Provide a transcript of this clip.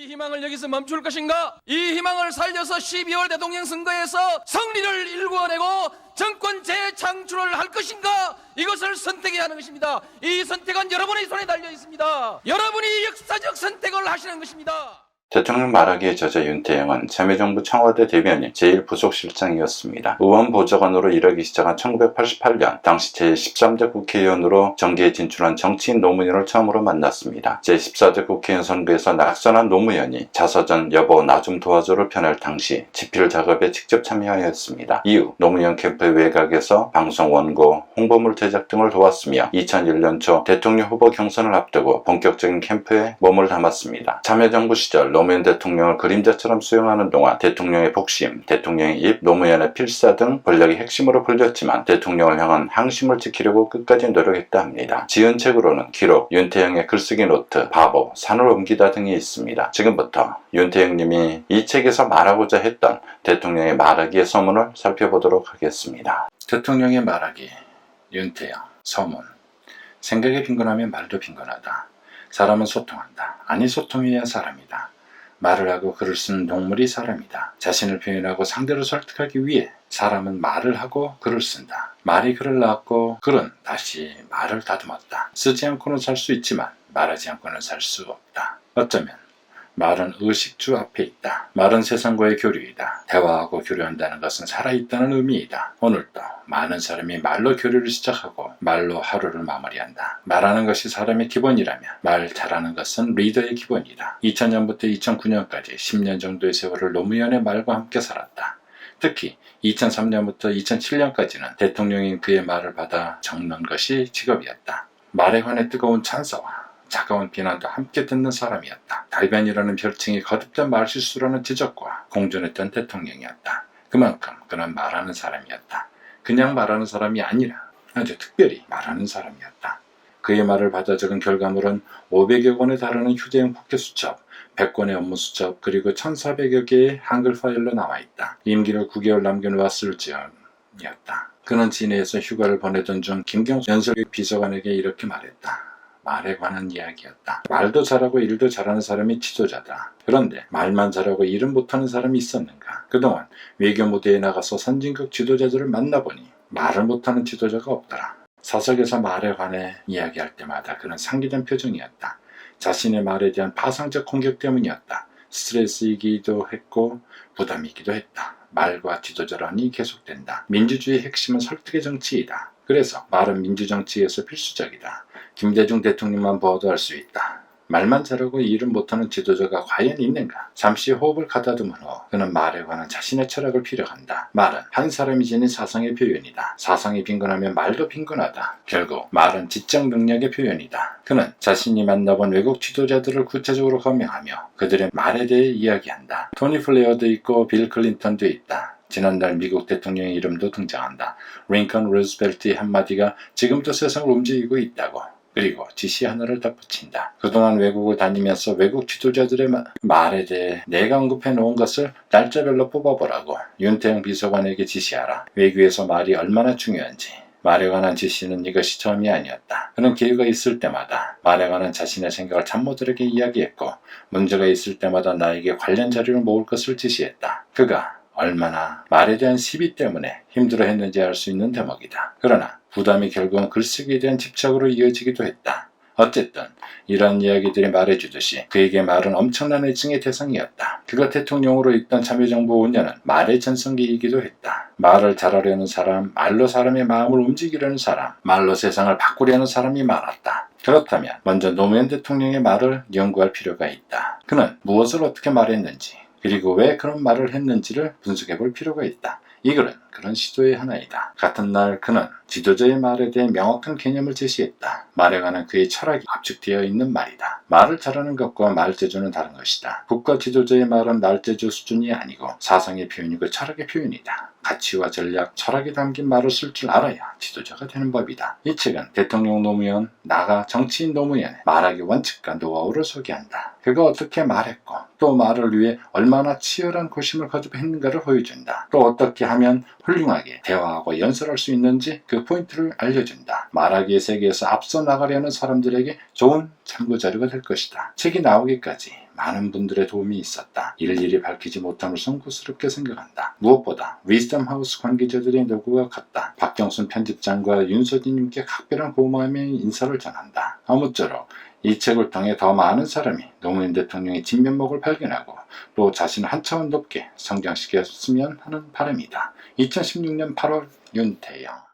이 희망을 여기서 멈출 것인가? 이 희망을 살려서 12월 대통령 선거에서 승리를 일구어내고 정권 재창출을 할 것인가? 이것을 선택해야 하는 것입니다. 이 선택은 여러분의 손에 달려 있습니다. 여러분이 역사적 선택을 하시는 것입니다. 대통령 말하기에 저자 윤태영은 참여정부 청와대 대변인 제1부속실장이었습니다. 의원보좌관으로 일하기 시작한 1988년 당시 제13대 국회의원으로 정계에 진출한 정치인 노무현을 처음으로 만났습니다. 제14대 국회의원 선거에서 낙선한 노무현이 자서전 여보 나 좀 도와줘를 펴낼 당시 집필 작업에 직접 참여하였습니다. 이후 노무현 캠프 외곽에서 방송 원고, 홍보물 제작 등을 도왔으며 2001년 초 대통령 후보 경선을 앞두고 본격적인 캠프에 몸을 담았습니다. 참여정부 시절 노무현 대통령을 그림자처럼 수용하는 동안 대통령의 복심, 대통령의 입, 노무현의 필사 등 권력의 핵심으로 불렸지만 대통령을 향한 항심을 지키려고 끝까지 노력했다 합니다. 지은 책으로는 기록, 윤태영의 글쓰기 노트, 바보, 산을 옮기다 등이 있습니다. 지금부터 윤태영님이 이 책에서 말하고자 했던 대통령의 말하기의 서문을 살펴보도록 하겠습니다. 대통령의 말하기, 윤태영, 서문. 생각이 빈곤하면 말도 빈곤하다. 사람은 소통한다. 아니 소통해야 사람이다. 말을 하고 글을 쓰는 동물이 사람이다. 자신을 표현하고 상대를 설득하기 위해 사람은 말을 하고 글을 쓴다. 말이 글을 낳았고 글은 다시 말을 다듬었다. 쓰지 않고는 살 수 있지만 말하지 않고는 살 수 없다. 어쩌면 말은 의식주 앞에 있다. 말은 세상과의 교류이다. 대화하고 교류한다는 것은 살아있다는 의미이다. 오늘도 많은 사람이 말로 교류를 시작하고 말로 하루를 마무리한다. 말하는 것이 사람의 기본이라면 말 잘하는 것은 리더의 기본이다. 2000년부터 2009년까지 10년 정도의 세월을 노무현의 말과 함께 살았다. 특히 2003년부터 2007년까지는 대통령인 그의 말을 받아 적는 것이 직업이었다. 말에 관해 뜨거운 찬사와 차가운 비난도 함께 듣는 사람이었다. 달변이라는 별칭이 거듭된 말실수라는 지적과 공존했던 대통령이었다. 그만큼 그는 말하는 사람이었다. 그냥 말하는 사람이 아니라 아주 특별히 말하는 사람이었다. 그의 말을 받아 적은 결과물은 500여 권에 달하는 휴대용 국회 수첩, 100권의 업무 수첩, 그리고 1400여 개의 한글 파일로 남아있다. 임기를 9개월 남겨놓았을 즈음이었다. 그는 진해에서 휴가를 보내던 중 김경수 연설국 비서관에게 이렇게 말했다. 말에 관한 이야기였다. 말도 잘하고 일도 잘하는 사람이 지도자다. 그런데 말만 잘하고 일은 못하는 사람이 있었는가? 그동안 외교 무대에 나가서 선진국 지도자들을 만나보니 말을 못하는 지도자가 없더라. 사석에서 말에 관해 이야기할 때마다 그는 상기된 표정이었다. 자신의 말에 대한 파상적 공격 때문이었다. 스트레스이기도 했고 부담이기도 했다. 말과 지도자란이 계속된다. 민주주의의 핵심은 설득의 정치이다. 그래서 말은 민주정치에서 필수적이다. 김대중 대통령만 보아도 알 수 있다. 말만 잘하고 일은 못하는 지도자가 과연 있는가? 잠시 호흡을 가다듬은 후 그는 말에 관한 자신의 철학을 피력한다. 말은 한 사람이 지닌 사상의 표현이다. 사상이 빈곤하면 말도 빈곤하다. 결국 말은 지적 능력의 표현이다. 그는 자신이 만나본 외국 지도자들을 구체적으로 거명하며 그들의 말에 대해 이야기한다. 토니 플레어도 있고 빌 클린턴도 있다. 지난달 미국 대통령의 이름도 등장한다. 링컨 루즈벨트의 한마디가 지금도 세상을 움직이고 있다고. 그리고 지시 하나를 덧붙인다. 그동안 외국을 다니면서 외국 지도자들의 말에 대해 내가 언급해 놓은 것을 날짜별로 뽑아보라고 윤태영 비서관에게 지시하라. 외교에서 말이 얼마나 중요한지. 말에 관한 지시는 이것이 처음이 아니었다. 그는 기회가 있을 때마다 말에 관한 자신의 생각을 참모들에게 이야기했고 문제가 있을 때마다 나에게 관련 자료를 모을 것을 지시했다. 그가 얼마나 말에 대한 시비 때문에 힘들어했는지 알 수 있는 대목이다. 그러나 부담이 결국은 글쓰기에 대한 집착으로 이어지기도 했다. 어쨌든 이런 이야기들이 말해주듯이 그에게 말은 엄청난 애증의 대상이었다. 그가 대통령으로 있던 참여정부 5년은 말의 전성기이기도 했다. 말을 잘하려는 사람, 말로 사람의 마음을 움직이려는 사람, 말로 세상을 바꾸려는 사람이 많았다. 그렇다면 먼저 노무현 대통령의 말을 연구할 필요가 있다. 그는 무엇을 어떻게 말했는지 그리고 왜 그런 말을 했는지를 분석해 볼 필요가 있다. 이 글은 그런 시도의 하나이다. 같은 날 그는 지도자의 말에 대해 명확한 개념을 제시했다. 말에 관한 그의 철학이 압축되어 있는 말이다. 말을 잘하는 것과 말재주는 다른 것이다. 국가 지도자의 말은 말재주 수준이 아니고 사상의 표현이고 철학의 표현이다. 가치와 전략, 철학이 담긴 말을 쓸 줄 알아야 지도자가 되는 법이다. 이 책은 대통령 노무현, 나아가 정치인 노무현의 말하기 원칙과 노하우를 소개한다. 그가 어떻게 말했고 또 말을 위해 얼마나 치열한 고심을 거듭했는가를 보여준다. 또 어떻게 하면 훌륭하게 대화하고 연설할 수 있는지 그 포인트를 알려준다. 말하기의 세계에서 앞서 나가려는 사람들에게 좋은 참고 자료가 될 것이다. 책이 나오기까지 많은 분들의 도움이 있었다. 일일이 밝히지 못함을 송구스럽게 생각한다. 무엇보다 위즈덤 하우스 관계자들의 노고가 컸다. 박경순 편집장과 윤서진님께 각별한 고마움의 인사를 전한다. 아무쪼록 이 책을 통해 더 많은 사람이 노무현 대통령의 진면목을 발견하고 또 자신을 한 차원 높게 성장시켰으면 하는 바람이다. 2016년 8월 윤태영.